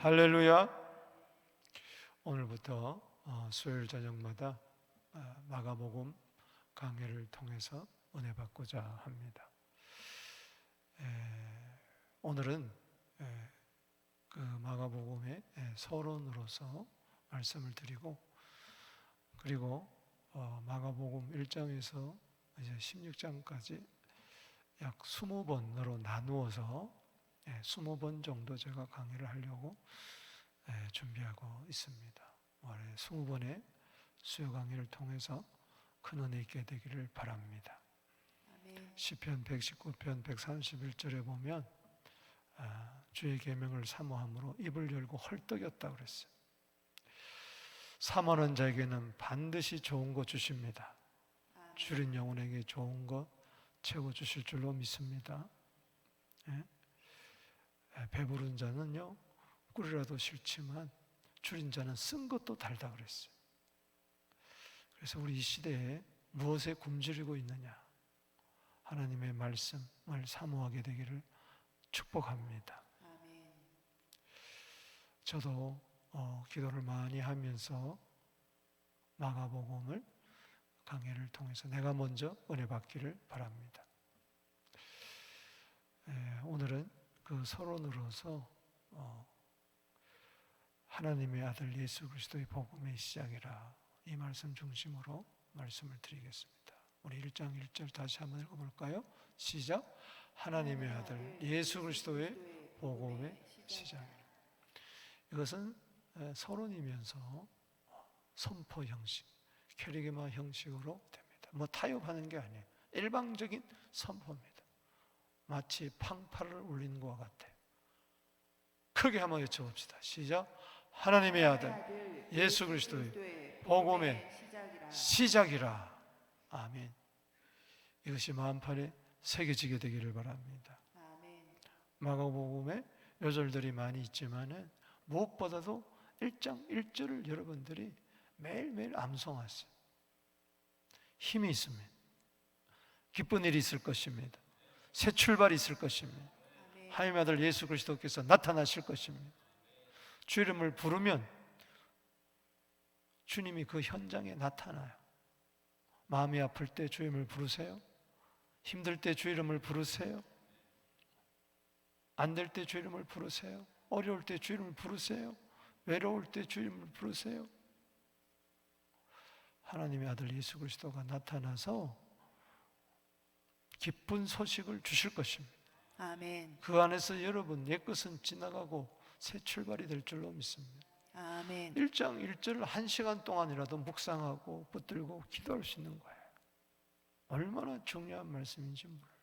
할렐루야. 오늘부터 수요일 저녁마다 마가복음 강해를 통해서 은혜 받고자 합니다. 오늘은 그 마가복음의 서론으로서 말씀을 드리고, 그리고 마가복음 1장에서 이제 16장까지 약 20번으로 나누어서 20번 정도 제가 강의를 하려고 준비하고 있습니다. 올해 20번의 수요 강의를 통해서 큰 은혜 있게 되기를 바랍니다. 아멘. 시편 119편 131절에 보면 주의 계명을 사모함으로 입을 열고 헐떡였다 그랬어요. 사모하는 자에게는 반드시 좋은 것 주십니다. 주린 영혼에게 좋은 것 채워 주실 줄로 믿습니다. 배부른 자는요 꿀이라도 싫지만 줄인 자는 쓴 것도 달다 그랬어요. 그래서 우리 이 시대에 무엇에 굶주리고 있느냐, 하나님의 말씀을 사모하게 되기를 축복합니다. 아멘. 저도 기도를 많이 하면서 마가복음을 강해를 통해서 내가 먼저 은혜 받기를 바랍니다. 오늘은 그 서론으로서 하나님의 아들 예수 그리스도의 복음의 시작이라, 이 말씀 중심으로 말씀을 드리겠습니다. 우리 1장 1절 다시 한번 읽어볼까요? 시작. 하나님의 아들 예수 그리스도의 복음의 시작이라. 이것은 서론이면서 선포 형식, 캐리그마 형식으로 됩니다. 뭐 타협하는 게 아니에요. 일방적인 선포입니다. 마치 팡파를 울리는 것과 같아요. 크게 한번 외쳐봅시다. 시작. 하나님의 아들 예수 그리스도의 복음의 시작이라. 아멘. 이것이 마음판에 새겨지게 되기를 바랍니다. 마가복음에 요절들이 많이 있지만은 무엇보다도 1장 1절을 여러분들이 매일매일 암송하세요. 힘이 있습니다. 기쁜 일이 있을 것입니다. 새 출발이 있을 것입니다. 하나님의 아들 예수 그리스도께서 나타나실 것입니다. 주 이름을 부르면 주님이 그 현장에 나타나요. 마음이 아플 때 주 이름을 부르세요. 힘들 때 주 이름을 부르세요. 안 될 때 주 이름을 부르세요. 어려울 때 주 이름을 부르세요. 외로울 때 주 이름을 부르세요. 하나님의 아들 예수 그리스도가 나타나서 기쁜 소식을 주실 것입니다. 아멘. 그 안에서 여러분 옛것은 지나가고 새 출발이 될 줄로 믿습니다. 아멘. 1장 1절을 1시간 동안이라도 묵상하고 붙들고 기도할 수 있는 거예요. 얼마나 중요한 말씀인지 몰라요.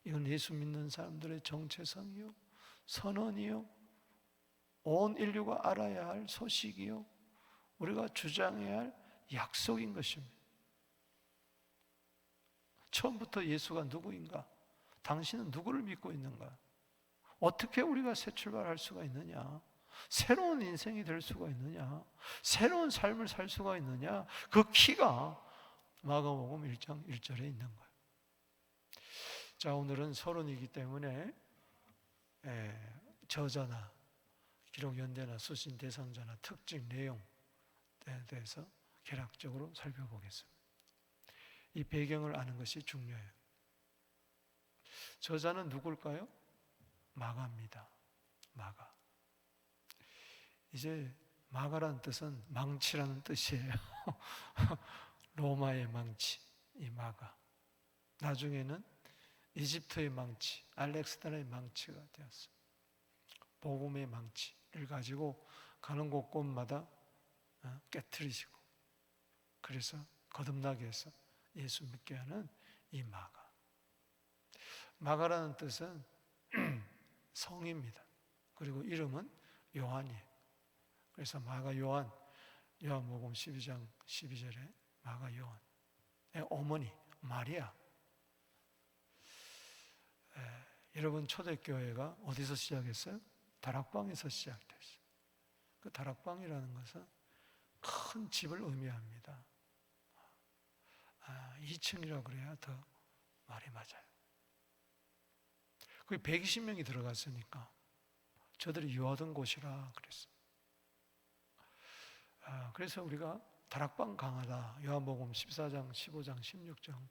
이건 예수 믿는 사람들의 정체성이요, 선언이요, 온 인류가 알아야 할 소식이요, 우리가 주장해야 할 약속인 것입니다. 처음부터 예수가 누구인가? 당신은 누구를 믿고 있는가? 어떻게 우리가 새 출발할 수가 있느냐? 새로운 인생이 될 수가 있느냐? 새로운 삶을 살 수가 있느냐? 그 키가 마가복음 1장 1절에 있는 거예요. 자, 오늘은 서론이기 때문에 저자나 기록 연대나 수신 대상자나 특징 내용에 대해서 개략적으로 살펴보겠습니다. 이 배경을 아는 것이 중요해요. 저자는 누굴까요? 마가입니다. 마가. 이제 마가라는 뜻은 망치라는 뜻이에요. 로마의 망치, 이 마가. 나중에는 이집트의 망치, 알렉산더의 망치가 되었어요. 복음의 망치를 가지고 가는 곳곳마다 깨트리시고, 그래서 거듭나게 해서 예수 믿게 하는 이 마가. 마가라는 뜻은 성입니다. 그리고 이름은 요한이에요. 그래서 마가 요한, 요한복음 12장 12절에 마가 요한의 어머니 마리아. 여러분 초대교회가 어디서 시작했어요? 다락방에서 시작됐어요. 그 다락방이라는 것은 큰 집을 의미합니다. 2층이라고 그래야 더 말이 맞아요. 거기 120명이 들어갔으니까 저들이 유하던 곳이라 그랬어요. 그래서 우리가 다락방 강하다. 요한복음 14장, 15장, 16장.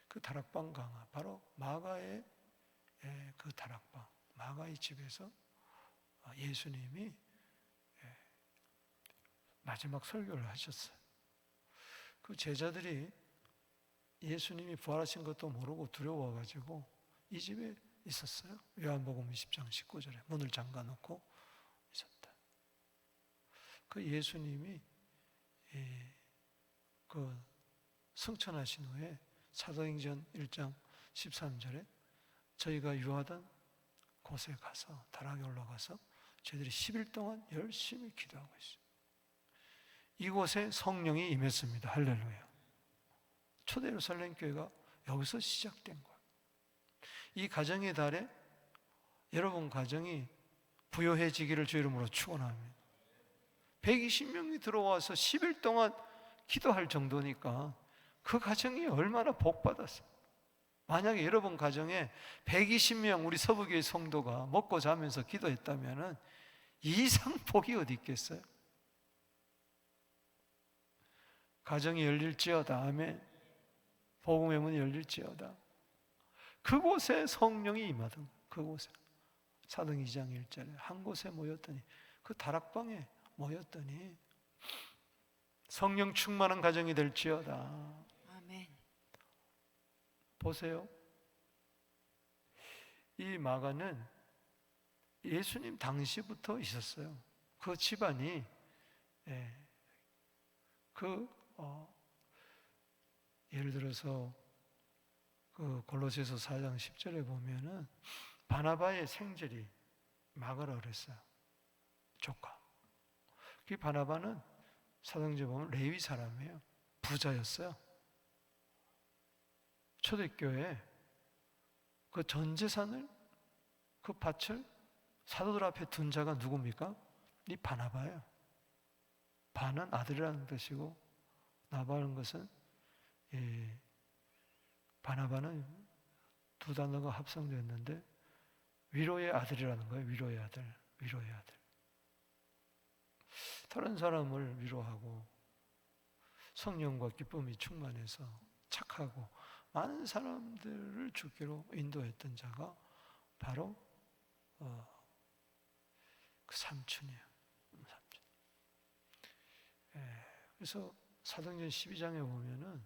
그 다락방 강화, 바로 마가의 그 다락방, 마가의 집에서 예수님이 마지막 설교를 하셨어요. 그 제자들이 예수님이 부활하신 것도 모르고 두려워가지고 이 집에 있었어요. 요한복음 20장 19절에 문을 잠가 놓고 있었다. 그 예수님이 그 승천하신 후에 사도행전 1장 13절에 저희가 유하던 곳에 가서 다락에 올라가서 저희들이 10일 동안 열심히 기도하고 있어요. 이곳에 성령이 임했습니다. 할렐루야. 초대 예루살렘 교회가 여기서 시작된 거예요. 이 가정의 달에 여러분 가정이 부요해지기를 주 이름으로 축원합니다. 120명이 들어와서 10일 동안 기도할 정도니까 그 가정이 얼마나 복받았어요. 만약에 여러분 가정에 120명 우리 서부교회 성도가 먹고 자면서 기도했다면 이 이상 복이 어디 있겠어요? 가정이 열릴지어다. 아멘. 복음의 문이 열릴지어다. 그곳에 성령이 임하던 그곳에 사도행 2장 1절에 한 곳에 모였더니 그 다락방에 모였더니 성령 충만한 가정이 될지어다. 아멘. 보세요. 이 마가는 예수님 당시부터 있었어요. 그 집안이 예를 들어서 그 골로새서 4장 10절에 보면은 바나바의 생절이 마가라 그랬어요. 조카. 그 바나바는 사도행전 보면 레위 사람이에요. 부자였어요. 초대교회 그 전 재산을 그 밭을 사도들 앞에 둔 자가 누굽니까? 이 바나바예요. 바는 아들이라는 뜻이고 나바는 것은 바나바는 두 단어가 합성되었는데 위로의 아들이라는 거예요. 위로의 아들, 위로의 아들. 다른 사람을 위로하고 성령과 기쁨이 충만해서 착하고 많은 사람들을 주께로 인도했던 자가 바로 그 삼촌이에요. 삼촌. 그래서 사도행전 12장에 보면은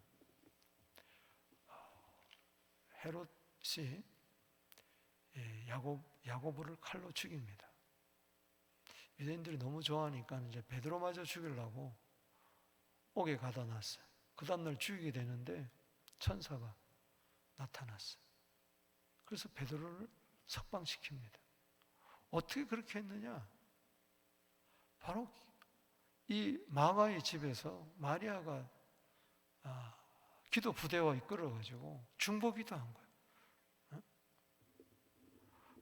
헤롯이 야고보를 칼로 죽입니다. 유대인들이 너무 좋아하니까 이제 베드로마저 죽이려고 옥에 가다 놨어요. 그 다음날 죽이게 되는데 천사가 나타났어요. 그래서 베드로를 석방시킵니다. 어떻게 그렇게 했느냐? 바로 이 마가의 집에서 마리아가 기도 부대와 이끌어가지고 중보기도 한 거예요.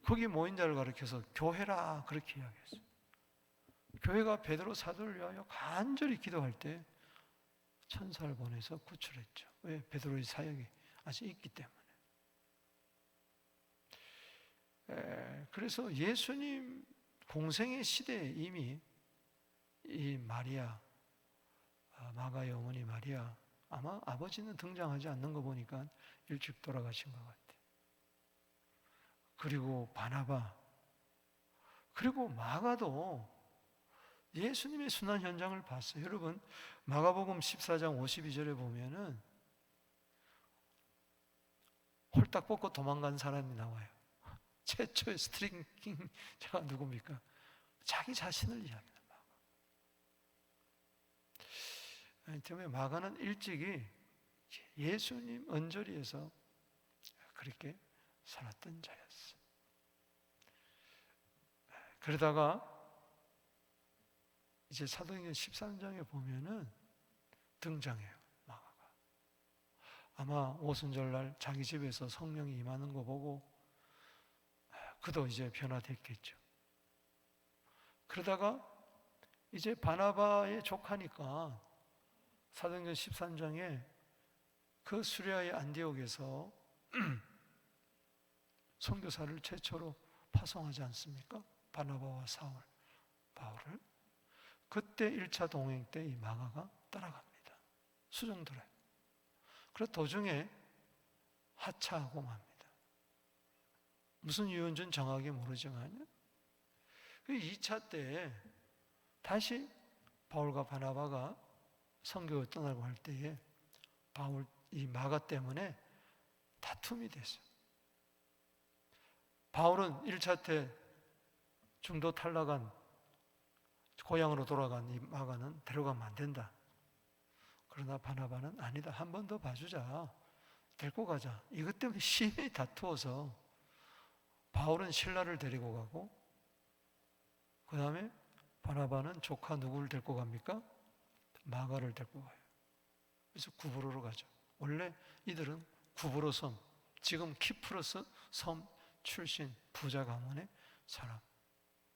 거기 모인 자를 가리켜서 교회라 그렇게 이야기했어요. 교회가 베드로 사도를 위하여 간절히 기도할 때 천사를 보내서 구출했죠. 왜? 베드로의 사역이 아직 있기 때문에. 그래서 예수님 공생의 시대에 이미 이 마리아, 마가의 어머니 마리아, 아마 아버지는 등장하지 않는 거 보니까 일찍 돌아가신 것 같아요. 그리고 바나바, 그리고 마가도 예수님의 순환 현장을 봤어요. 여러분 마가복음 14장 52절에 보면은 홀딱 벗고 도망간 사람이 나와요. 최초의 스트링킹자가 누굽니까? 자기 자신을 이야기합니다. 때문에 마가는 일찍이 예수님 언저리에서 그렇게 살았던 자였어요. 그러다가 이제 사도행전 13장에 보면은 등장해요. 마가가. 아마 오순절날 자기 집에서 성령이 임하는 거 보고 그도 이제 변화됐겠죠. 그러다가 이제 바나바의 조카니까 사도행전 13장에 그 수리아의 안디옥에서 선교사를 최초로 파송하지 않습니까? 바나바와 바울을. 그때 1차 동행 때 이 마가가 따라갑니다. 수정들어요. 그래서 도중에 하차하고 맙니다. 무슨 이유인지는 정확히 모르지만 2차 때 다시 바울과 바나바가 선교를 떠나고 할 때에 이 마가 때문에 다툼이 됐어요. 바울은 1차 때 중도 탈락한 고향으로 돌아간 이 마가는 데려가면 안 된다. 그러나 바나바는 아니다. 한 번 더 봐주자. 데리고 가자. 이것 때문에 심히 다투어서 바울은 실라를 데리고 가고 그 다음에 바나바는 조카 누구를 데리고 갑니까? 마가를 데리고 가요. 그래서 구브로로 가죠. 원래 이들은 구브로 섬, 지금 키프로스 섬 출신 부자 가문의 사람,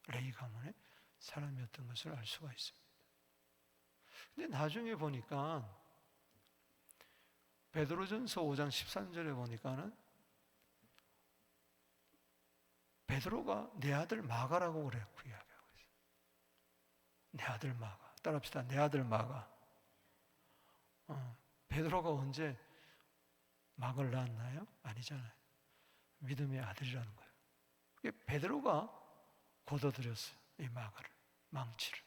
레이 가문의 사람이었던 것을 알 수가 있습니다. 근데 나중에 보니까 베드로전서 5장 13절에 보니까는 베드로가 내 아들 마가라고 그래요. 그 이야기하고 있어요. 내 아들 마가. 따라합시다. 내 아들 마가. 베드로가 언제 마가를 낳았나요? 아니잖아요. 믿음의 아들이라는 거예요. 베드로가 걷어들였어요. 이 마가를, 망치를.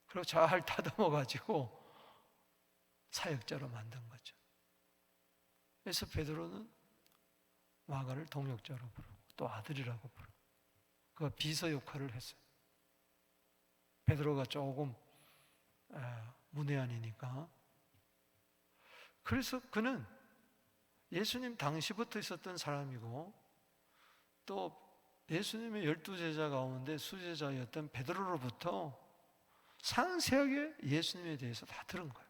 그리고 잘 다듬어가지고 사역자로 만든 거죠. 그래서 베드로는 마가를 동역자로 부르고 또 아들이라고 부르고 그가 비서 역할을 했어요. 베드로가 조금 문외한이니까. 그래서 그는 예수님 당시부터 있었던 사람이고 또 예수님의 12제자 가운데 수제자였던 베드로로부터 상세하게 예수님에 대해서 다 들은 거예요.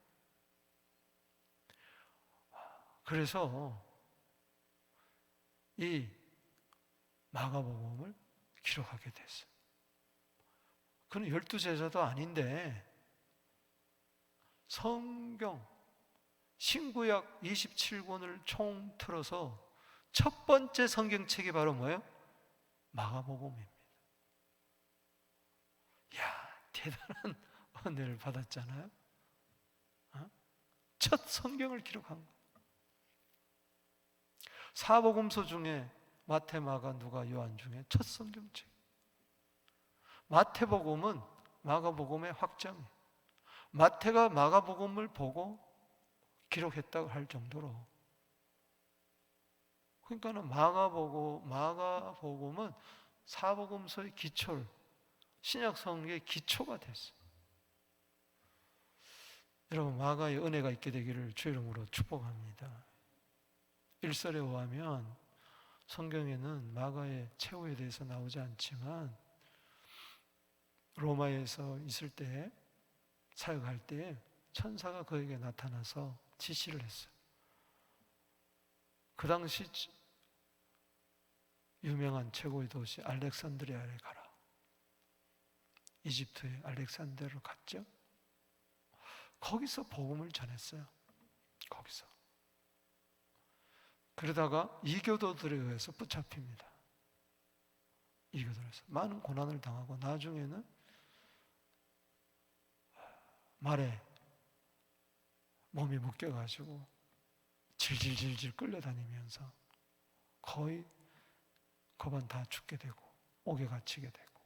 그래서 이 마가복음을 기록하게 됐어요. 그는 12제자도 아닌데 성경 신구약 27권을 총틀어서 첫 번째 성경책이 바로 뭐예요? 마가복음입니다. 이야, 대단한 은혜를 받았잖아요. 첫 성경을 기록한 거. 사복음서 중에 마태, 마가, 누가, 요한 중에 첫 성경책. 마태복음은 마가복음의 확장이에요. 마태가 마가복음을 보고 기록했다고 할 정도로. 그러니까는 마가복음은 사복음서의 기초, 신약성경의 기초가 됐어요. 여러분, 마가의 은혜가 있게 되기를 주 이름으로 축복합니다. 일설에 의하면 성경에는 마가의 최후에 대해서 나오지 않지만 로마에서 있을 때 사역할 때 천사가 그에게 나타나서 지시를 했어요. 그 당시 유명한 최고의 도시 알렉산드리아에 가라. 이집트의 알렉산드리아로 갔죠. 거기서 복음을 전했어요. 거기서. 그러다가 이교도들에 의해서 붙잡힙니다. 이교도에서 많은 고난을 당하고 나중에는 말에 몸이 묶여가지고 질질질질 끌려다니면서 거의 거반 다 죽게 되고 옥에 갇히게 되고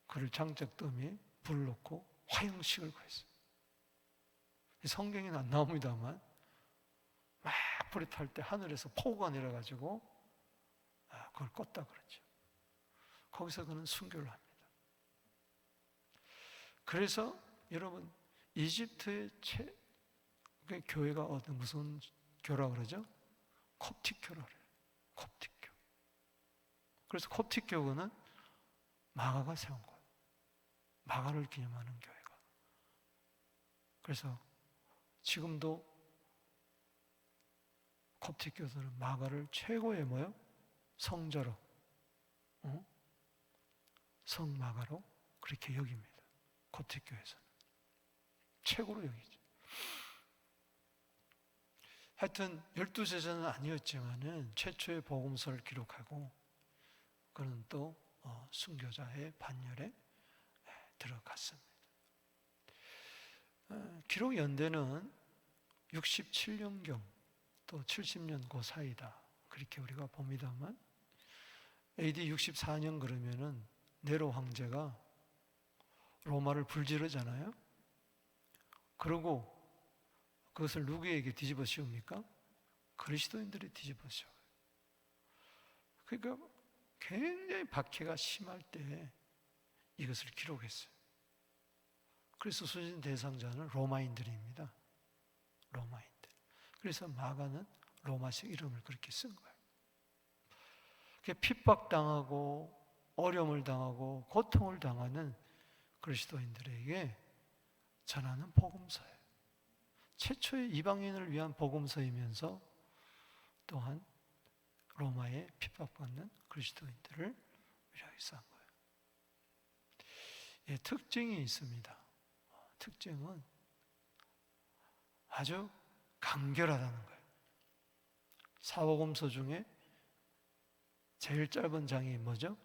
그를 장작더미에 불을 넣고 화형식을 가했어요. 성경에는 안 나옵니다만 막 불이 탈 때 하늘에서 폭우가 내려가지고 그걸 껐다 그러죠. 거기서 그는 순교를 합니다. 그래서 여러분 이집트의 교회가 무슨 교라고 그러죠? 콥틱교라고 그래요. 콥틱교. 그래서 콥틱교는 마가가 세운 거예요. 마가를 기념하는 교회가. 그래서 지금도 콥틱교들은 마가를 최고의 뭐요? 성자로, 성마가로 그렇게 여깁니다. 콥틱교에서는 최고로 여기죠. 하여튼 12제자는 아니었지만은 최초의 복음서를 기록하고 그는 또 순교자의 반열에 들어갔습니다. 기록 연대는 67년경 또 70년 그 사이다, 그렇게 우리가 봅니다만, AD 64년 그러면은 네로 황제가 로마를 불지르잖아요. 그리고 그것을 누구에게 뒤집어 씌웁니까? 그리스도인들이 뒤집어 씌워요. 그러니까 굉장히 박해가 심할 때 이것을 기록했어요. 그래서 수진 대상자는 로마인들입니다. 로마인들. 그래서 마가는 로마식 이름을 그렇게 쓴 거예요. 핍박당하고 어려움을 당하고 고통을 당하는 그리스도인들에게 전하는 복음서예요. 최초의 이방인을 위한 복음서이면서 또한 로마에 핍박받는 그리스도인들을 위하여 쓴 거예요. 예, 특징이 있습니다. 특징은 아주 간결하다는 거예요. 사복음서 중에 제일 짧은 장이 뭐죠?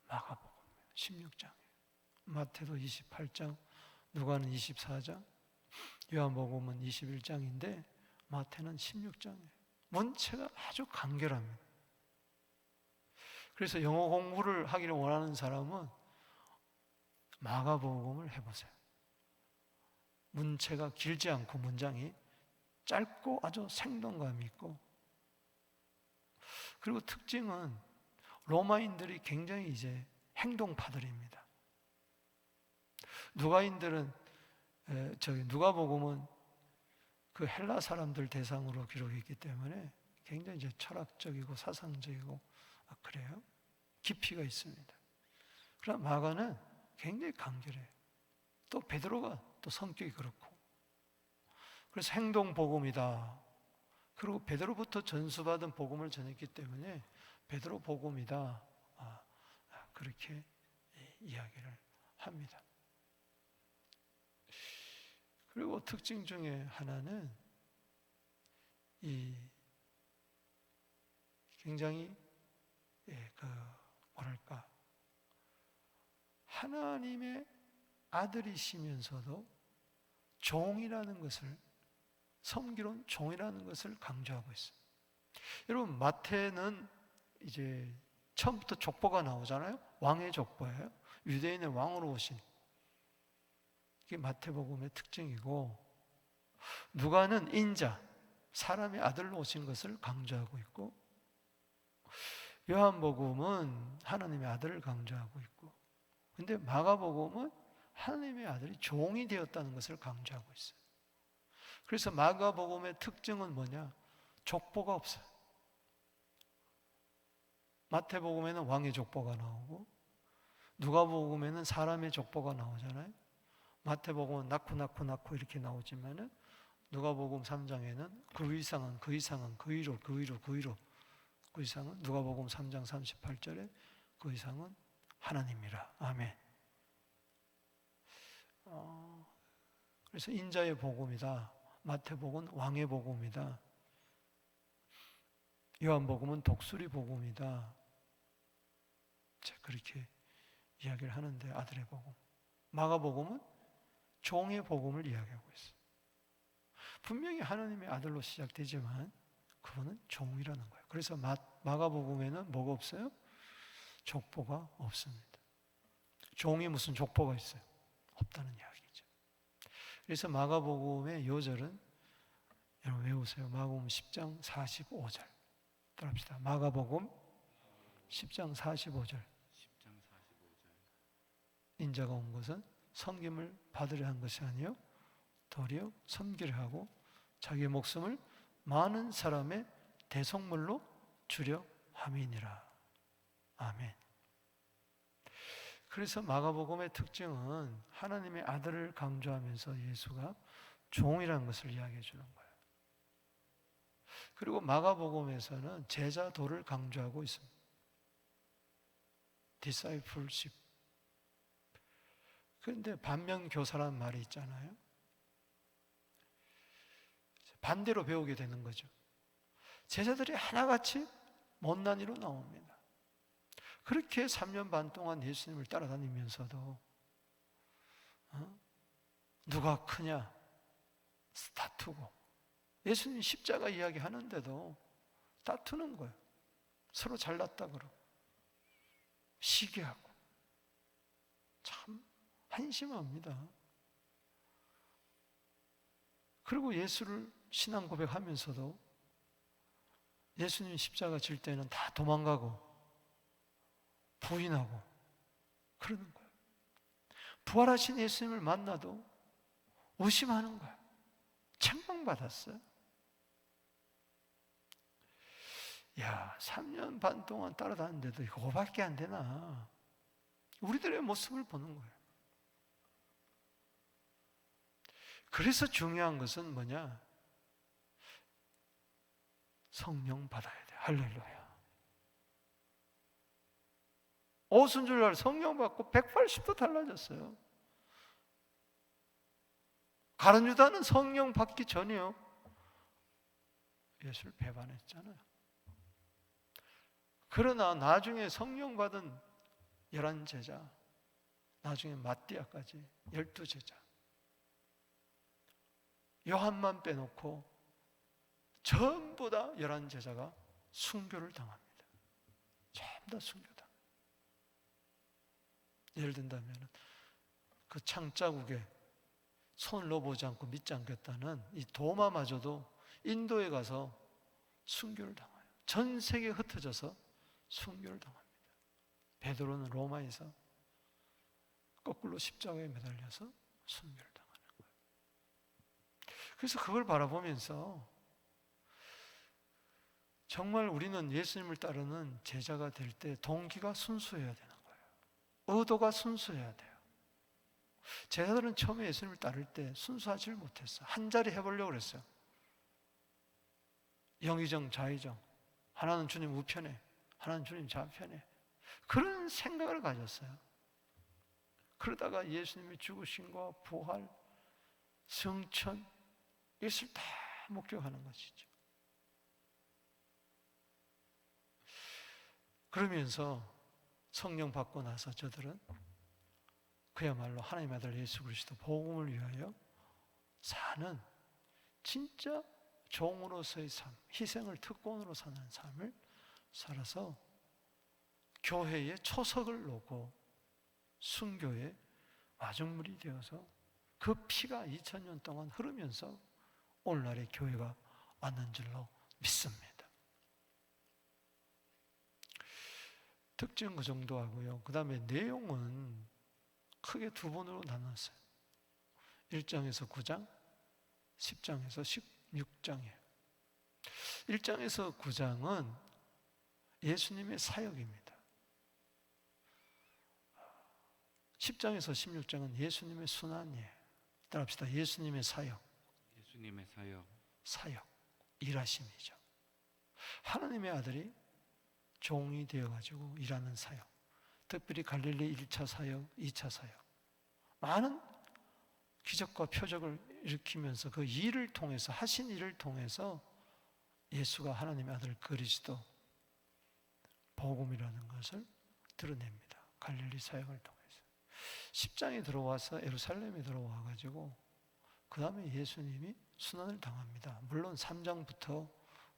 마가복음 16장이에요. 마태도 28장, 누가는 24장, 요한복음은 21장인데 마태는 16장이에요. 문체가 아주 간결합니다. 그래서 영어 공부를 하기를 원하는 사람은 마가복음을 해보세요. 문체가 길지 않고 문장이 짧고 아주 생동감이 있고, 그리고 특징은 로마인들이 굉장히 이제 행동파들입니다. 누가복음은 그 헬라 사람들 대상으로 기록했기 때문에 굉장히 이제 철학적이고 사상적이고 그래요. 깊이가 있습니다. 그러나 마가는 굉장히 간결해요. 또 베드로가 또 성격이 그렇고, 그래서 행동 복음이다. 그리고 베드로부터 전수받은 복음을 전했기 때문에 베드로 복음이다. 그렇게 이야기를 합니다. 그리고 특징 중에 하나는 이 굉장히 하나님의 아들이시면서도 종이라는 것을, 섬기론 종이라는 것을 강조하고 있어요. 여러분, 마태는 이제 처음부터 족보가 나오잖아요. 왕의 족보예요. 유대인의 왕으로 오신, 이게 마태복음의 특징이고, 누가는 인자, 사람의 아들로 오신 것을 강조하고 있고, 요한복음은 하나님의 아들을 강조하고 있고, 근데 마가복음은 하나님의 아들이 종이 되었다는 것을 강조하고 있어요. 그래서 마가복음의 특징은 뭐냐? 족보가 없어요. 마태복음에는 왕의 족보가 나오고, 누가복음에는 사람의 족보가 나오잖아요. 마태복음은 낳고 이렇게 나오지만은 누가복음 3장에는 그 이상은 그 이상은 누가복음 3장 38절에 그 이상은 하나님이라. 아멘. 그래서 인자의 복음이다. 마태복음은 왕의 복음이다. 요한복음은 독수리 복음이다. 그렇게 이야기를 하는데, 아들의 복음. 마가복음은 종의 복음을 이야기하고 있어요. 분명히 하나님의 아들로 시작되지만 그분은 종이라는 거예요. 그래서 마가복음에는 뭐가 없어요? 족보가 없습니다. 종이 무슨 족보가 있어요? 없다는 이야기죠. 그래서 마가복음의 요절은 여러분 외우세요. 마가복음 10장 45절. 따라합시다. 마가복음 10장 45절. 인자가 온 것은 섬김을 받으려 한 것이 아니요 도리어 섬기려 하고 자기의 목숨을 많은 사람의 대속물로 주려 함이니라. 아멘. 그래서 마가복음의 특징은 하나님의 아들을 강조하면서 예수가 종이라는 것을 이야기해 주는 거예요. 그리고 마가복음에서는 제자도를 강조하고 있습니다. discipleship. 그런데 반면교사라는 말이 있잖아요. 반대로 배우게 되는 거죠. 제자들이 하나같이 못난이로 나옵니다. 그렇게 3년 반 동안 예수님을 따라다니면서도 누가 크냐 다투고, 예수님 십자가 이야기 하는데도 다투는 거예요. 서로 잘났다 그러고 시기하고. 참 한심합니다. 그리고 예수를 신앙 고백하면서도 예수님 십자가 질 때는 다 도망가고 부인하고 그러는 거예요. 부활하신 예수님을 만나도 의심하는 거예요. 책망받았어요. 야, 3년 반 동안 따라다녔는데도 이거밖에 안 되나? 우리들의 모습을 보는 거예요. 그래서 중요한 것은 뭐냐? 성령 받아야 돼. 할렐루야. 오순절날 성령 받고 180도 달라졌어요. 가룟 유다는 성령 받기 전이요, 예수를 배반했잖아요. 그러나 나중에 성령 받은 11제자, 나중에 마띠아까지 12제자, 요한만 빼놓고 전부 다 11제자가 순교를 당합니다. 전부 다 순교다. 예를 든다면 그 창자국에 손을 넣어보지 않고 믿지 않겠다는 이 도마마저도 인도에 가서 순교를 당해요. 전 세계에 흩어져서 순교를 당합니다. 베드로는 로마에서 거꾸로 십자가에 매달려서 순교를 당하는 거예요. 그래서 그걸 바라보면서 정말 우리는 예수님을 따르는 제자가 될 때 동기가 순수해야 되는 거예요. 의도가 순수해야 돼요. 제자들은 처음에 예수님을 따를 때 순수하지를 못했어요. 한 자리 해보려고 그랬어요. 영의정, 좌의정, 하나는 주님 우편에, 하나는 주님 좌편에, 그런 생각을 가졌어요. 그러다가 예수님의 죽으심과 부활, 성천, 이것을 다 목격하는 것이죠. 그러면서 성령 받고 나서 저들은 그야말로 하나님의 아들 예수 그리스도 복음을 위하여 사는 진짜 종으로서의 삶, 희생을 특권으로 사는 삶을 살아서 교회의 초석을 놓고 순교의 마중물이 되어서 그 피가 2000년 동안 흐르면서 오늘날의 교회가 왔는 줄로 믿습니다. 특징 그 정도 하고요. 그 다음에 내용은 크게 두 번으로 나눴어요. 1장에서 9장, 10장에서 16장이에요. 1장에서 9장은 예수님의 사역입니다. 10장에서 16장은 예수님의 순환이에요. 따라합시다. 예수님의 사역. 예수님의 사역. 사역, 일하심이죠. 하나님의 아들이 종이 되어가지고 일하는 사역. 특별히 갈릴리 1차 사역, 2차 사역. 많은 기적과 표적을 일으키면서 그 일을 통해서, 하신 일을 통해서 예수가 하나님의 아들 그리스도, 복음이라는 것을 드러냅니다. 갈릴리 사역을 통해서. 10장에 들어와서 예루살렘에 들어와가지고 그 다음에 예수님이 순환을 당합니다. 물론 3장부터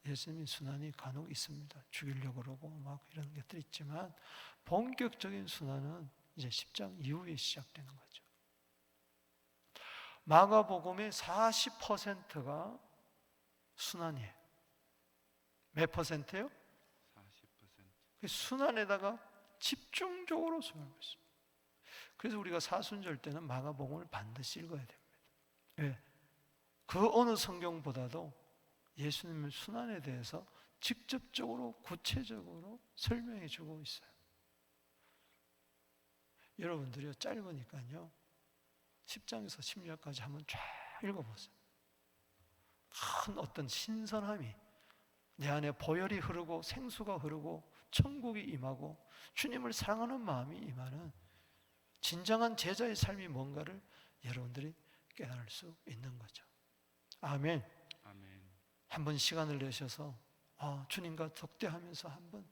예수님이 순환이 간혹 있습니다. 죽이려고 그러고 막 이런 것들이 있지만 본격적인 순환은 이제 10장 이후에 시작되는 거죠. 마가복음의 40%가 순환이에요. 몇 퍼센트예요? 40%. 순환에다가 집중적으로 순환하고 있습니다. 그래서 우리가 사순절 때는 마가복음을 반드시 읽어야 됩니다. 왜? 그 어느 성경보다도 예수님의 순환에 대해서 직접적으로 구체적으로 설명해 주고 있어요. 여러분들이요, 짧으니까요 10장에서 16장까지 한번 쫙 읽어보세요. 큰 어떤 신선함이 내 안에 보혈이 흐르고 생수가 흐르고 천국이 임하고 주님을 사랑하는 마음이 임하는 진정한 제자의 삶이 뭔가를 여러분들이 깨달을 수 있는 거죠. 아멘. 아멘. 한번 시간을 내셔서 주님과 독대하면서 한번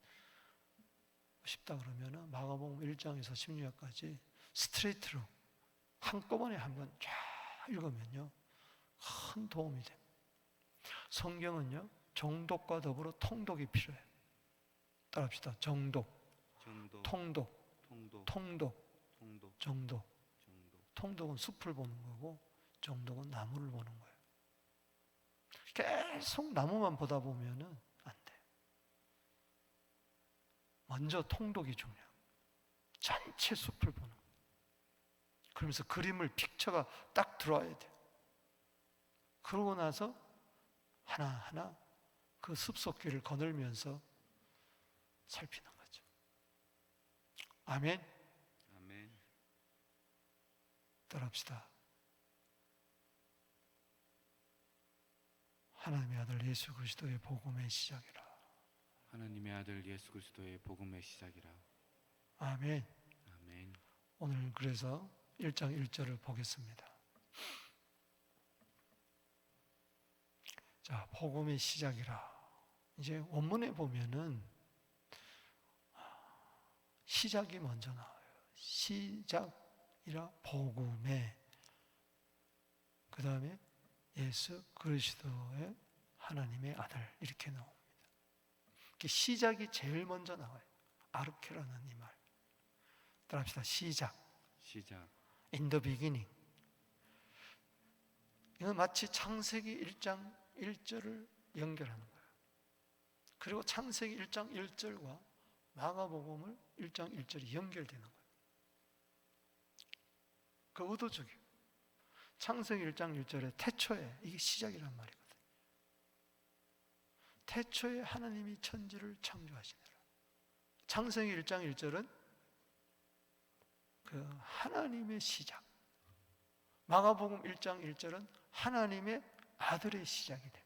싶다 그러면 마가복음 1장에서 16절까지 스트레이트로 한꺼번에 한번 쫙 읽으면요 큰 도움이 됩니다. 성경은요 정독과 더불어 통독이 필요해요. 따라합시다. 정독, 통독, 정독. 통독은 숲을 보는 거고 정독은 나무를 보는 거예요. 계속 나무만 보다 보면은 안 돼요. 먼저 통독이 중요해요. 전체 숲을 보는 거예요. 그러면서 그림을 픽처가 딱 들어와야 돼요. 그러고 나서 하나하나 그 숲속길을 거닐면서 살피는 거죠. 아멘. 아멘. 따라합시다. 하나님의 아들 예수 그리스도의 복음의 시작이라. 하나님의 아들 예수 그리스도의 복음의 시작이라. 아멘. 아멘. 오늘 그래서 1장 1절을 보겠습니다. 자, 복음의 시작이라. 이제 원문에 보면은 시작이 먼저 나와요. 시작이라 복음의, 그 다음에 예수 그리스도의 하나님의 아들 이렇게 나옵니다. 시작이 제일 먼저 나와요. 아르케라는 이 말. 따라합시다. 시작. In the beginning. 이건 마치 창세기 1장 1절을 연결하는 거예요. 그리고 창세기 1장 1절과 마가복음을 1장 1절이 연결되는 거예요. 그 의도적이에요. 창세기 1장 1절에 태초에, 이게 시작이란 말이거든요. 태초에 하나님이 천지를 창조하시니라. 창세기 1장 1절은 그 하나님의 시작. 마가복음 1장 1절은 하나님의 아들의 시작이 됩니다.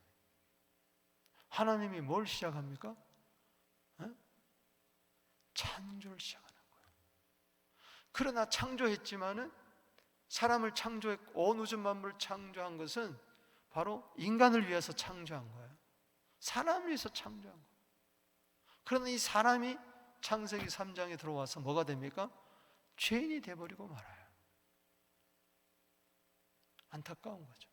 하나님이 뭘 시작합니까? 창조를 시작하는 거예요. 그러나 창조했지만은 사람을 창조했고 온 우주 만물을 창조한 것은 바로 인간을 위해서 창조한 거예요. 사람을 위해서 창조한 거예요. 그러나 이 사람이 창세기 3장에 들어와서 뭐가 됩니까? 죄인이 돼버리고 말아요. 안타까운 거죠.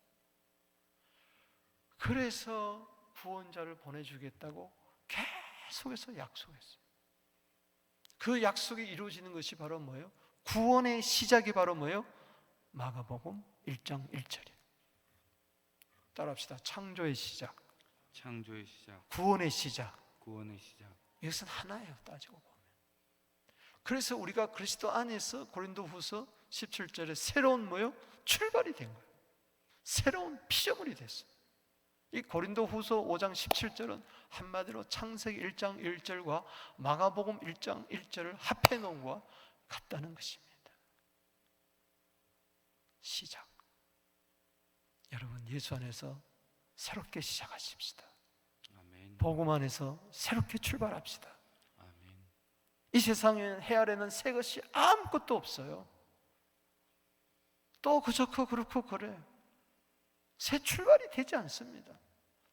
그래서 구원자를 보내주겠다고 계속해서 약속했어요. 그 약속이 이루어지는 것이 바로 뭐예요? 구원의 시작이 바로 뭐예요? 마가복음 1장 1절이에요. 따라합시다. 창조의 시작, 구원의 시작. 이것은 하나예요. 따지고 보면. 그래서 우리가 그리스도 안에서 고린도후서 17절에 새로운 뭐예요? 출발이 된 거예요. 새로운 피조물이 됐어요. 이 고린도후서 5장 17절은 한마디로 창세기 1장 1절과 마가복음 1장 1절을 합해 놓은 것과 같다는 것입니다. 시작. 여러분, 예수 안에서 새롭게 시작하십시다. 아멘. 복음 안에서 새롭게 출발합시다. 아멘. 이 세상에 해 아래는 새 것이 아무것도 없어요. 또 그렇고 그래. 새 출발이 되지 않습니다.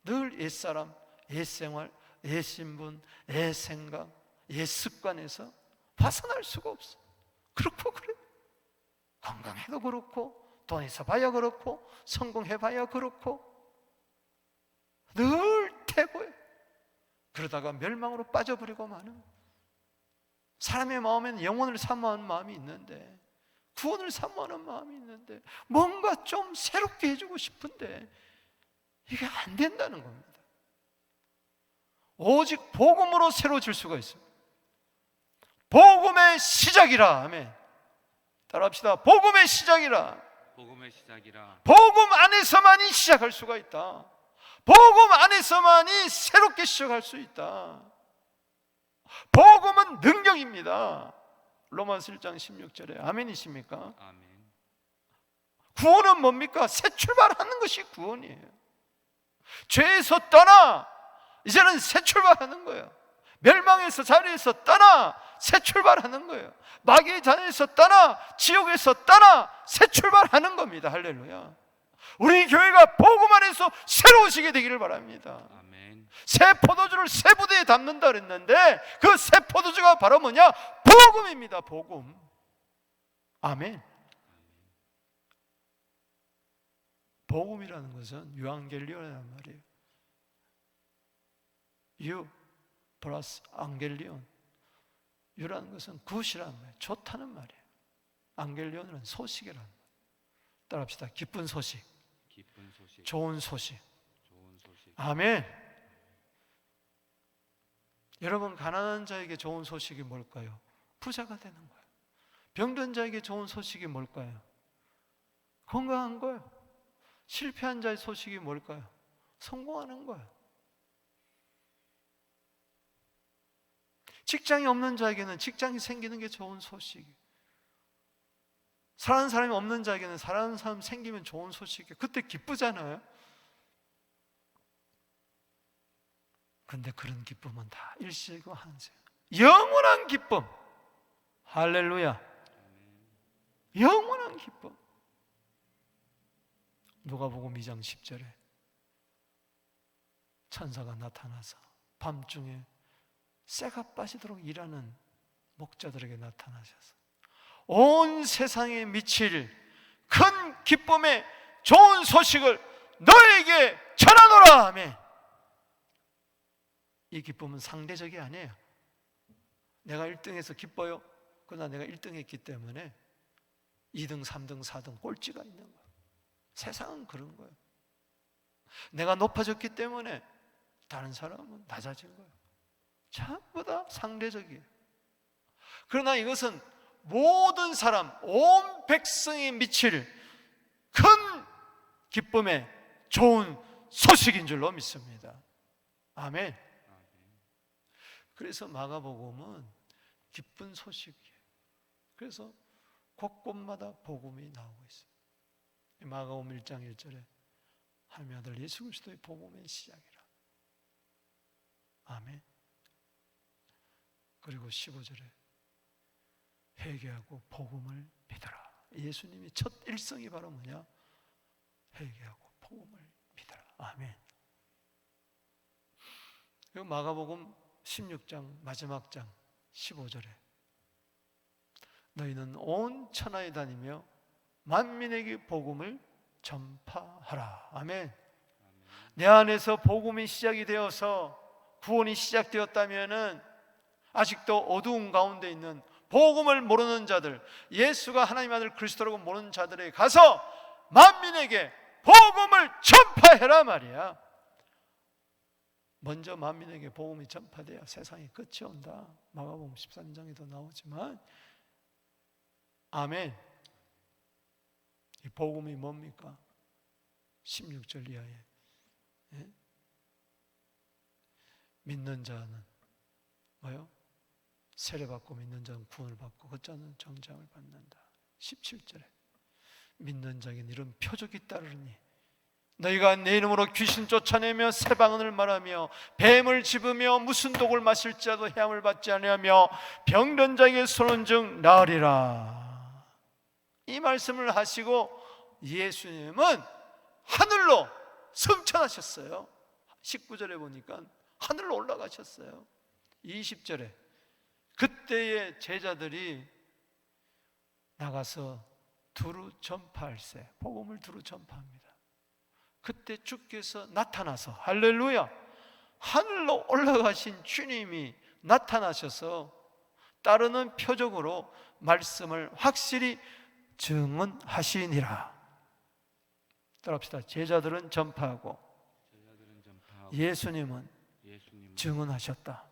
늘 옛사람, 옛생활, 옛신분, 옛생각, 옛습관에서 벗어날 수가 없어. 그렇고 그래. 건강해도 그렇고, 돈 있어봐야 그렇고, 성공해봐야 그렇고, 늘 태고해. 그러다가 멸망으로 빠져버리고 마는. 사람의 마음에는 영혼을 사모하는 마음이 있는데, 구원을 사모하는 마음이 있는데, 뭔가 좀 새롭게 해주고 싶은데 이게 안 된다는 겁니다. 오직 복음으로 새로워질 수가 있습니다. 복음의 시작이라. 아멘. 따라합시다. 복음의 시작이라. 복음 안에서만이 시작할 수가 있다. 복음 안에서만이 새롭게 시작할 수 있다. 복음은 능력입니다. 로마서 1장 16절에 아멘이십니까? 아멘. 구원은 뭡니까? 새 출발하는 것이 구원이에요. 죄에서 떠나 이제는 새 출발하는 거예요. 멸망에서 자리에서 떠나 새 출발하는 거예요. 마귀의 자리에서 떠나 지옥에서 떠나 새 출발하는 겁니다. 할렐루야. 우리 교회가 복음 안에서 새로워지게 되기를 바랍니다. 아멘. 새 포도주를 새 부대에 담는다 그랬는데 그 새 포도주가 바로 뭐냐? 복음입니다. 복음. 아멘. 복음이라는 것은 유앙겔리온이라는 말이에요. 유 플러스 앙겔리온. 유라는 것은 굿이라는 말이에요. 좋다는 말이에요. 앙겔리온은 소식이라는 말이에요. 따라합시다. 기쁜 소식. 기쁜 소식. 좋은 소식. 좋은 소식. 아멘. 여러분, 가난한 자에게 좋은 소식이 뭘까요? 부자가 되는 거예요. 병든 자에게 좋은 소식이 뭘까요? 건강한 거예요. 실패한 자의 소식이 뭘까요? 성공하는 거예요. 직장이 없는 자에게는 직장이 생기는 게 좋은 소식이에요. 사랑하는 사람이 없는 자에게는 사랑하는 사람 생기면 좋은 소식이에요. 그때 기쁘잖아요. 그런데 그런 기쁨은 다 일시이고 한시예요. 영원한 기쁨. 할렐루야. 영원한 기쁨. 누가복음 2장 10절에 천사가 나타나서 밤중에 쇠가 빠지도록 일하는 목자들에게 나타나셔서 온 세상에 미칠 큰 기쁨의 좋은 소식을 너에게 전하노라. 아멘. 이 기쁨은 상대적이 아니에요. 내가 1등해서 기뻐요. 그러나 내가 1등했기 때문에 2등, 3등, 4등 꼴찌가 있는 거예요. 세상은 그런 거예요. 내가 높아졌기 때문에 다른 사람은 낮아진 거예요. 전부 다 상대적이에요. 그러나 이것은 모든 사람, 온 백성이 미칠 큰 기쁨의 좋은 소식인 줄로 믿습니다. 아멘. 그래서 마가복음은 기쁜 소식이에요. 그래서 곳곳마다 복음이 나오고 있어요. 마가복음 1장 1절에 하나님의 아들 예수 그리스도의 복음의 시작이라. 아멘. 그리고 15절에 회개하고 복음을 믿어라. 예수님이 첫 일성이 바로 뭐냐? 회개하고 복음을 믿어라. 아멘. 그리고 마가복음 16장 마지막 장 15절에 너희는 온 천하에 다니며 만민에게 복음을 전파하라. 아멘. 내 안에서 복음이 시작이 되어서 구원이 시작되었다면은 아직도 어두운 가운데 있는 복음을 모르는 자들, 예수가 하나님 아들 그리스도라고 모르는 자들에게 가서 만민에게 복음을 전파해라 말이야. 먼저 만민에게 복음이 전파돼야 세상에 끝이 온다. 마가복음 13장에도 나오지만 아멘. 이 복음이 뭡니까? 16절 이하에 믿는 자는 뭐요? 세례받고 믿는 자는 구원을 받고 그 자는 정죄함을 받는다. 17절에 믿는 자에게는 이런 표적이 따르니 너희가 내 이름으로 귀신 쫓아내며 새 방언을 말하며 뱀을 집으며 무슨 독을 마실지라도 해함을 받지 아니하며 병든 자에게 손은 즉 나으리라. 이 말씀을 하시고 예수님은 하늘로 승천하셨어요. 19절에 보니까 하늘로 올라가셨어요. 20절에 그때의 제자들이 나가서 두루 전파할세, 복음을 두루 전파합니다. 그때 주께서 나타나서 할렐루야, 하늘로 올라가신 주님이 나타나셔서 따르는 표적으로 말씀을 확실히 증언하시니라. 따라합시다. 제자들은 전파하고 예수님은 증언하셨다.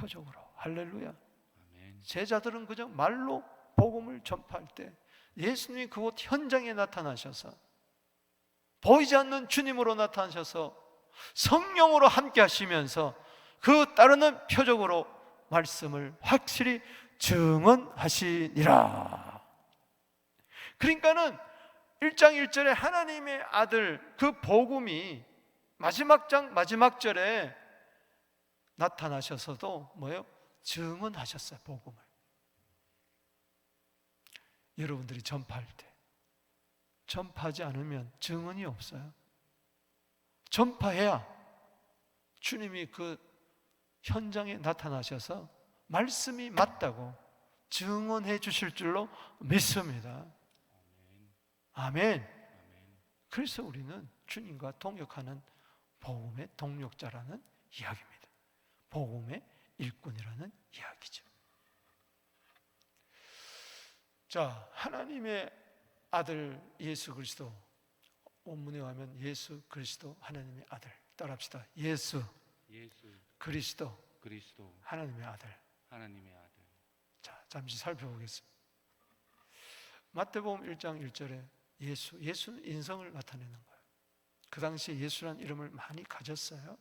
표적으로. 할렐루야. 아멘. 제자들은 그저 말로 복음을 전파할 때 예수님이 그곳 현장에 나타나셔서 보이지 않는 주님으로 나타나셔서 성령으로 함께 하시면서 그 따르는 표적으로 말씀을 확실히 증언하시니라. 그러니까는 1장 1절에 하나님의 아들 그 복음이 마지막 장 마지막 절에 나타나셔서도 뭐예요? 증언하셨어요. 복음을. 여러분들이 전파할 때 전파하지 않으면 증언이 없어요. 전파해야 주님이 그 현장에 나타나셔서 말씀이 맞다고 증언해 주실 줄로 믿습니다. 아멘. 그래서 우리는 주님과 동역하는 복음의 동력자라는 이야기입니다. 복음의 일꾼이라는 이야기죠. 자, 하나님의 아들 예수 그리스도, 원문에 가면 예수 그리스도 하나님의 아들, 따라합시다. 예수 그리스도 하나님의 아들. 자, 잠시 살펴보겠습니다. 마태복음 1장 1절에 예수는 인성을 나타내는 거예요. 그 당시에 예수라는 이름을 많이 가졌어요.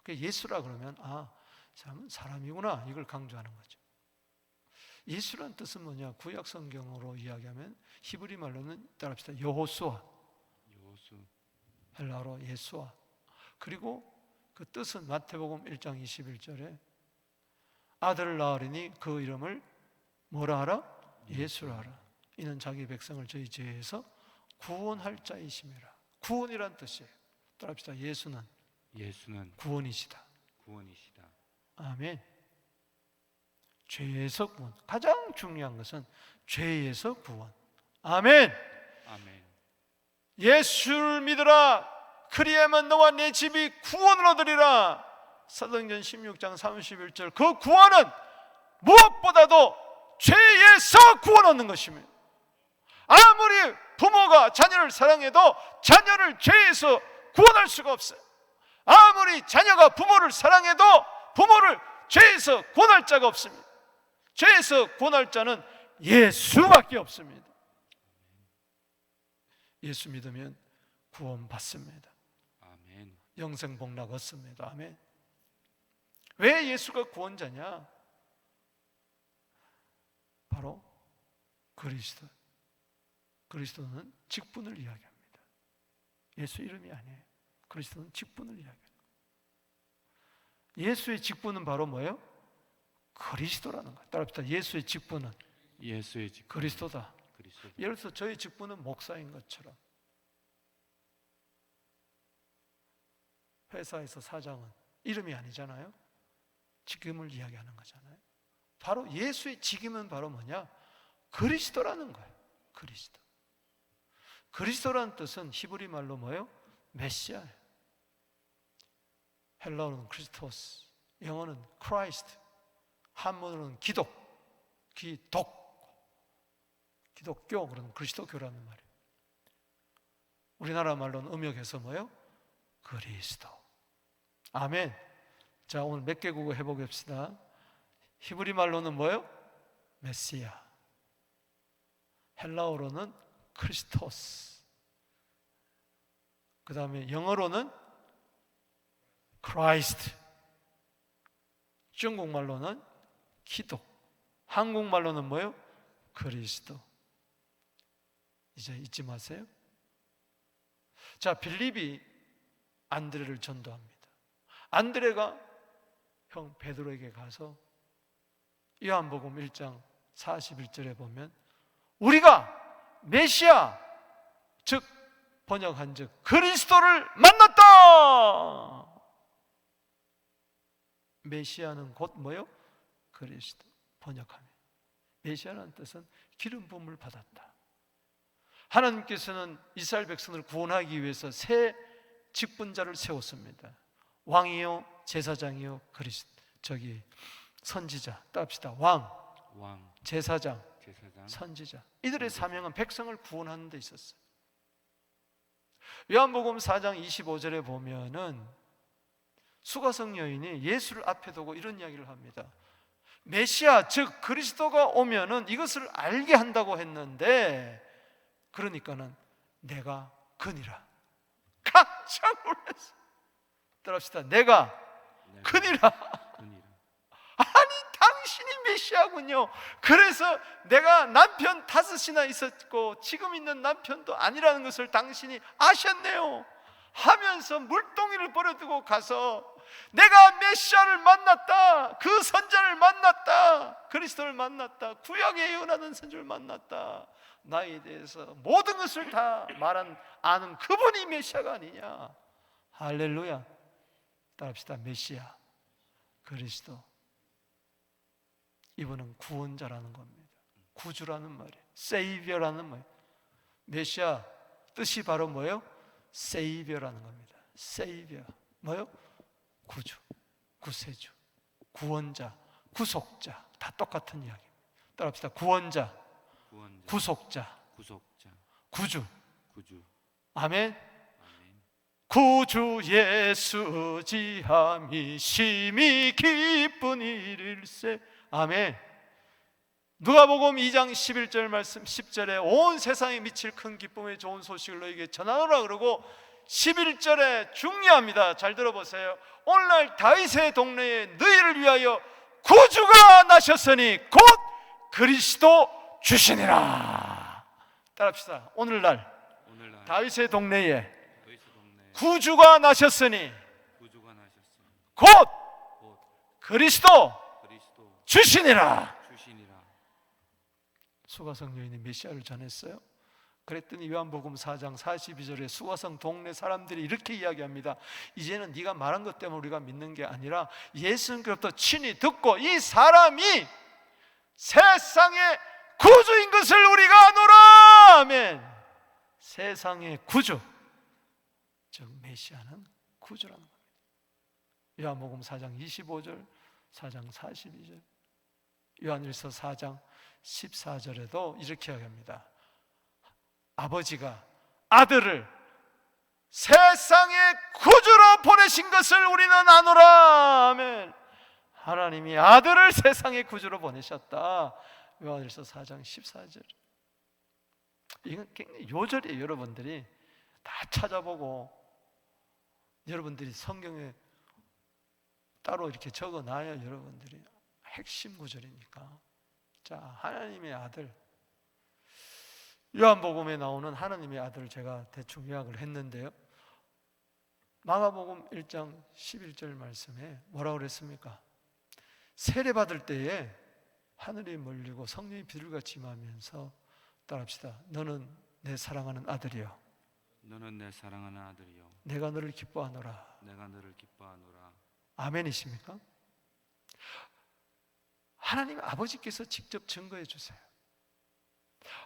예수라 그러면 참 사람이구나, 이걸 강조하는 거죠. 예수란 뜻은 뭐냐? 구약 성경으로 이야기하면 히브리 말로는 따라합시다. 여호수아, 헬라어로 예수아. 그리고 그 뜻은 마태복음 1장 21절에 아들을 낳으리니 그 이름을 뭐라 하라? 예수라 하라. 이는 자기 백성을 저희 죄에서 구원할 자이심이라. 구원이란 뜻이에요. 따라합시다. 예수는 구원이시다. 아멘. 죄에서 구원. 가장 중요한 것은 죄에서 구원. 아멘. 예수를 믿으라. 그리하면 너와 내 집이 구원을 얻으리라. 사도행전 16장 31절. 그 구원은 무엇보다도 죄에서 구원 얻는 것입니다. 아무리 부모가 자녀를 사랑해도 자녀를 죄에서 구원할 수가 없어요. 아무리 자녀가 부모를 사랑해도 부모를 죄에서 구원할 자가 없습니다. 죄에서 구원할 자는 예수밖에 없습니다. 예수 믿으면 구원 받습니다. 영생 복락 얻습니다. 아멘. 왜 예수가 구원자냐? 바로 그리스도는 직분을 이야기합니다. 예수 이름이 아니에요. 그리스도는 직분을 이야기합니다. 예수의 직분은 바로 뭐예요? 그리스도라는 거예요. 따라합시다. 예수의 직분은 그리스도다. 예를 들어서 저의 직분은 목사인 것처럼 회사에서 사장은 이름이 아니잖아요. 직임을 이야기하는 거잖아요. 바로 예수의 직임은 바로 뭐냐? 그리스도라는 거예요. 그리스도라는 뜻은 히브리 말로 뭐예요? 메시아예요. 헬라어는 크리스토스, 영어는 크라이스트, 한문으로는 기독교, 그러면 그리스도교라는 말이에요. 우리나라 말로는 음역해서 뭐예요? 그리스도. 아멘. 자, 오늘 몇 개 국어 해보겠습니다. 히브리 말로는 뭐예요? 메시아. 헬라어로는 크리스토스. 그 다음에 영어로는 크라이스트. 중국말로는 기독. 한국말로는 뭐예요? 그리스도. 이제 잊지 마세요. 자, 빌립이 안드레를 전도합니다. 안드레가 형 베드로에게 가서 요한복음 1장 41절에 보면 우리가 메시아, 즉 번역한 즉 그리스도를 만났다. 메시아는 곧 뭐요? 그리스도. 번역하면 메시아라는 뜻은 기름 부음을 받았다. 하나님께서는 이스라엘 백성을 구원하기 위해서 새 직분자를 세웠습니다. 왕이요, 제사장이요, 선지자. 따합시다. 왕, 제사장, 선지자. 이들의 사명은 백성을 구원하는 데 있었어요. 요한복음 4장 25절에 보면은 수가성 여인이 예수를 앞에 두고 이런 이야기를 합니다. 메시아, 즉 그리스도가 오면은 이것을 알게 한다고 했는데, 그러니까는 내가 그니라. 깜짝 놀랐어. 따라합시다. 내가 그니라. 아니, 당신이 메시아군요. 그래서 내가 남편 5이나 있었고 지금 있는 남편도 아니라는 것을 당신이 아셨네요 하면서 물동이를 버려두고 가서 내가 메시아를 만났다, 그 선자를 만났다, 그리스도를 만났다, 구약에 예언하는 선자를 만났다, 나에 대해서 모든 것을 다 아는 그분이 메시아가 아니냐. 할렐루야. 따라합시다. 메시아, 그리스도. 이분은 구원자라는 겁니다. 구주라는 말이에요. 세이비어라는 말이에요. 메시아 뜻이 바로 뭐예요? 세이비어라는 겁니다. 세이비어 뭐예요? 구주, 구세주, 구원자, 구속자. 다 똑같은 이야기입니다. 따라합시다. 구원자, 구속자, 구주. 아멘. 구주 예수 지함이 심히 기쁜 일일세. 아멘. 누가복음 2장 11절 말씀 10절에 온 세상에 미칠 큰 기쁨의 좋은 소식을 너에게 전하노라 그러고 11절에 중요합니다. 잘 들어보세요. 오늘날 다윗의 동네에 너희를 위하여 구주가 나셨으니 곧 그리스도 주시니라. 따라합시다. 오늘날 다윗의 동네에 구주가 나셨으니 곧 그리스도 주시니라. 수가성 여인이 메시아를 전했어요. 그랬더니 요한복음 4장 42절에 수가성 동네 사람들이 이렇게 이야기합니다. 이제는 네가 말한 것 때문에 우리가 믿는 게 아니라 예수님께로부터 친히 듣고 이 사람이 세상의 구주인 것을 우리가 아노라. 아멘. 세상의 구주, 즉 메시아는 구주라는 겁니다. 요한복음 4장 25절, 4장 42절, 요한일서 4장 14절에도 이렇게 이야기합니다. 아버지가 아들을 세상의 구주로 보내신 것을 우리는 아노라. 아멘. 하나님이 아들을 세상의 구주로 보내셨다. 요한일서 4장 14절. 이건 굉장히 요절이에요. 여러분들이 다 찾아보고 여러분들이 성경에 따로 이렇게 적어놔야 여러분들이 핵심 구절이니까. 자, 하나님의 아들, 요한복음에 나오는 하나님의 아들을 제가 대충 요약을 했는데요, 마가복음 1장 11절 말씀에 뭐라고 그랬습니까? 세례받을 때에 하늘이 멀리고 성령이 비둘기같이 임하면서, 따라합시다. 너는 내 사랑하는 아들이요, 너는 내 사랑하는 아들이요, 내가 너를 기뻐하노라. 내가 너를 기뻐하노라. 아멘이십니까? 하나님 아버지께서 직접 증거해 주세요.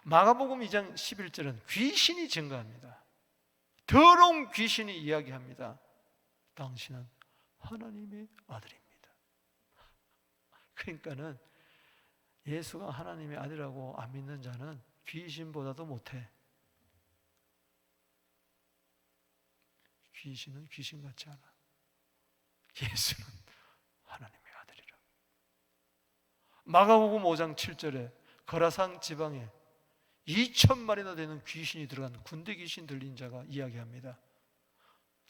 마가복음 2장 11절은 귀신이 증거합니다. 더러운 귀신이 이야기합니다. 당신은 하나님의 아들입니다. 그러니까는 예수가 하나님의 아들이라고 안 믿는 자는 귀신보다도 못해. 귀신은 귀신 같지 않아. 예수는 하나님의 아들이라. 마가복음 5장 7절에 거라산 지방에 2,000마리나 되는 귀신이 들어간 군대 귀신 들린 자가 이야기합니다.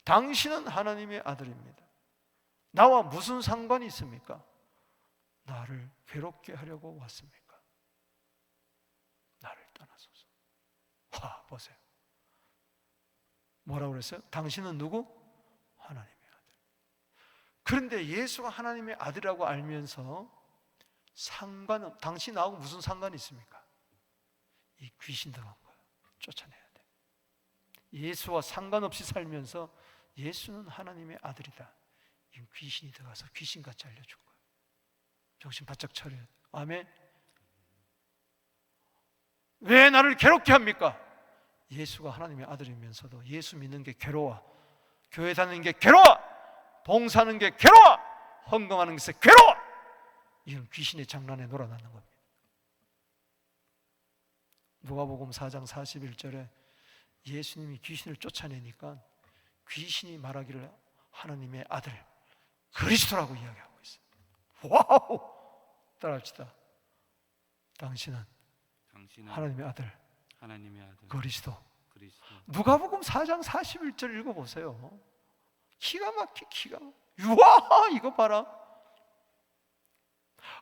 당신은 하나님의 아들입니다. 나와 무슨 상관이 있습니까? 나를 괴롭게 하려고 왔습니까? 나를 떠나소서. 와, 보세요. 뭐라고 그랬어요? 당신은 누구? 하나님의 아들. 그런데 예수가 하나님의 아들이라고 알면서 당신 나하고 무슨 상관이 있습니까? 이 귀신 들어간 거예요. 쫓아내야 돼. 예수와 상관없이 살면서 예수는 하나님의 아들이다. 이 귀신이 들어가서 귀신같이 알려준 거예요. 정신 바짝 차려야 돼. 아멘. 왜 나를 괴롭게 합니까? 예수가 하나님의 아들이면서도 예수 믿는 게 괴로워, 교회 다니는 게 괴로워, 봉사하는 게 괴로워, 헌금하는 것에 괴로워. 이건 귀신의 장난에 놀아나는 겁니다. 누가복음 4장 41절에 예수님이 귀신을 쫓아내니까 귀신이 말하기를 하나님의 아들 그리스도라고 이야기하고 있어요. 와우! 따라합시다. 당신은 하나님의 아들 그리스도. 누가복음 4장 41절 읽어보세요. 기가 막혀. 우와, 이거 봐라.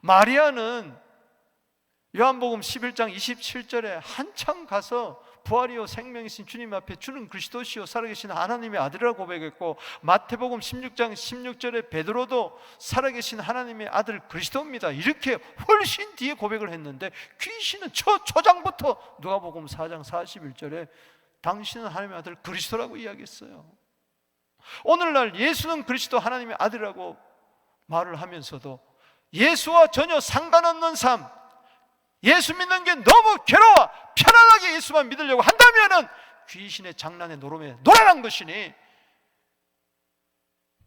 마리아는 요한복음 11장 27절에 한참 가서 부활이요 생명이신 주님 앞에 주는 그리스도시요 살아계신 하나님의 아들이라고 고백했고, 마태복음 16장 16절에 베드로도 살아계신 하나님의 아들 그리스도입니다 이렇게 훨씬 뒤에 고백을 했는데, 귀신은 초장부터 누가복음 4장 41절에 당신은 하나님의 아들 그리스도라고 이야기했어요. 오늘날 예수는 그리스도 하나님의 아들이라고 말을 하면서도 예수와 전혀 상관없는 삶, 예수 믿는 게 너무 괴로워 편안하게 예수만 믿으려고 한다면은 귀신의 장난에 노름에 놀아난 것이니,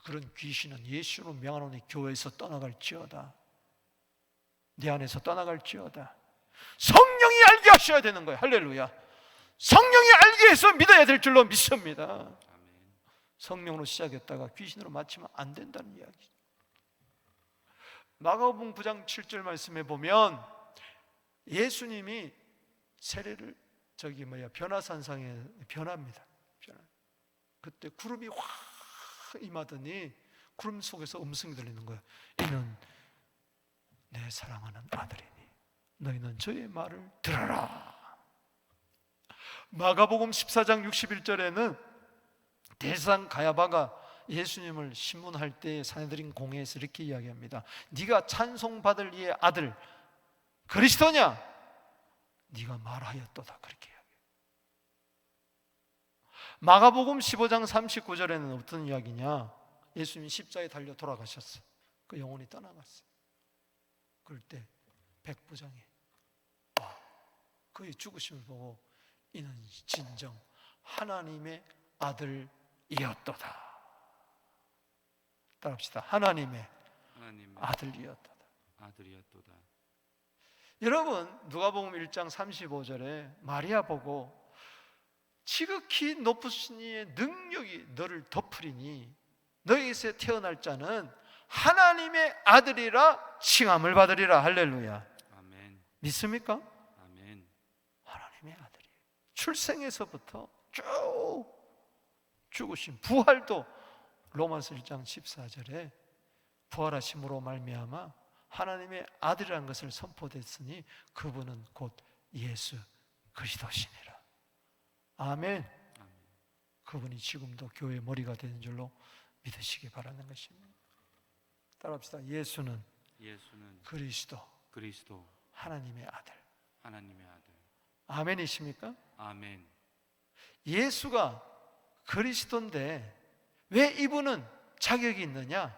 그런 귀신은 예수로 명하노니 교회에서 떠나갈지어다, 내 안에서 떠나갈지어다. 성령이 알게 하셔야 되는 거예요. 할렐루야. 성령이 알게 해서 믿어야 될 줄로 믿습니다. 성령으로 시작했다가 귀신으로 마치면 안 된다는 이야기. 마가복음 9장 7절 말씀에 보면 예수님이 세례를 변화산상에 변합니다. 그때 구름이 확 임하더니 구름 속에서 음성이 들리는 거예요. 이는 내 사랑하는 아들이니 너희는 저의 말을 들어라. 마가복음 14장 61절에는 대상 가야바가 예수님을 신문할 때 산헤드린 공회에서 이렇게 이야기합니다. 네가 찬송받을 이의 아들 그리스도냐? 네가 말하였도다. 그렇게 이야기해요. 마가복음 15장 39절에는 어떤 이야기냐? 예수님이 십자가에 달려 돌아가셨어. 그 영혼이 떠나갔어. 그럴 때 백부장이 그의 죽으심을 보고 이는 진정 하나님의 아들이었도다. 따라합시다. 하나님의 아들이었도다. 여러분, 누가복음 1장 35절에 마리아 보고 지극히 높으신 이의 능력이 너를 덮으리니 너에게서 태어날 자는 하나님의 아들이라 칭함을 받으리라. 할렐루야. 아멘. 믿습니까? 아멘. 하나님의 아들이에요. 출생에서부터 쭉 죽으신 부활도 로마서 1장 14절에 부활하심으로 말미암아 하나님의 아들이라는 것을 선포됐으니 그분은 곧 예수 그리스도시니라. 아멘. 그분이 지금도 교회의 머리가 되는 줄로 믿으시기 바라는 것입니다. 따라합시다. 예수는 그리스도 하나님의 아들. 아멘이십니까? 아멘. 예수가 그리스도인데 왜 이분은 자격이 있느냐?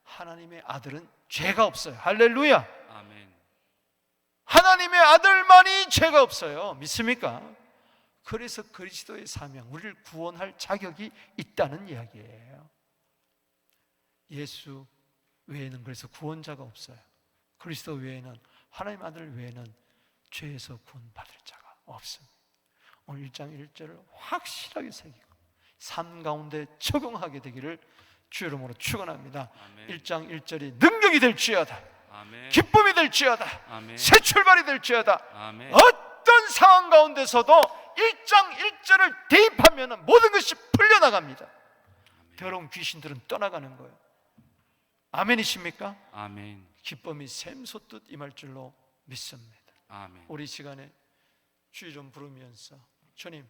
하나님의 아들은 죄가 없어요. 할렐루야. 아멘. 하나님의 아들만이 죄가 없어요. 믿습니까? 그래서 그리스도의 사명, 우리를 구원할 자격이 있다는 이야기예요. 예수 외에는 그래서 구원자가 없어요. 그리스도 외에는, 하나님 아들 외에는 죄에서 구원받을 자가 없습니다. 오늘 1장 1절을 확실하게 새기고 삶 가운데 적용하게 되기를 주 이름으로 축원합니다. 아멘. 1장 1절이 능력이 될지어다. 아멘. 기쁨이 될지어다. 아멘. 새 출발이 될지어다. 아멘. 어떤 상황 가운데서도 1장 1절을 대입하면 모든 것이 풀려나갑니다. 아멘. 더러운 귀신들은 떠나가는 거예요. 아멘이십니까? 아멘. 기쁨이 샘솟듯 임할 줄로 믿습니다. 아멘. 우리 시간에 주 이름 부르면서 주님,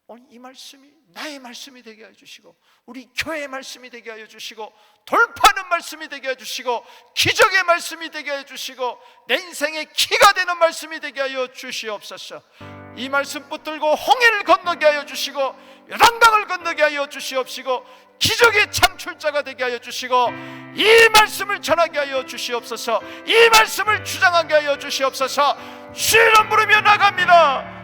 오늘 이 말씀이 나의 말씀이 되게 하여 주시고 우리 교회의 말씀이 되게 하여 주시고 돌파하는 말씀이 되게 하여 주시고 기적의 말씀이 되게 하여 주시고 내 인생의 키가 되는 말씀이 되게 하여 주시옵소서. 이 말씀 붙들고 홍해를 건너게 하여 주시고 요단강을 건너게 하여 주시옵시고 기적의 창출자가 되게 하여 주시고 이 말씀을 전하게 하여 주시옵소서. 이 말씀을 주장하게 하여 주시옵소서. 주 이름 부르며 나갑니다.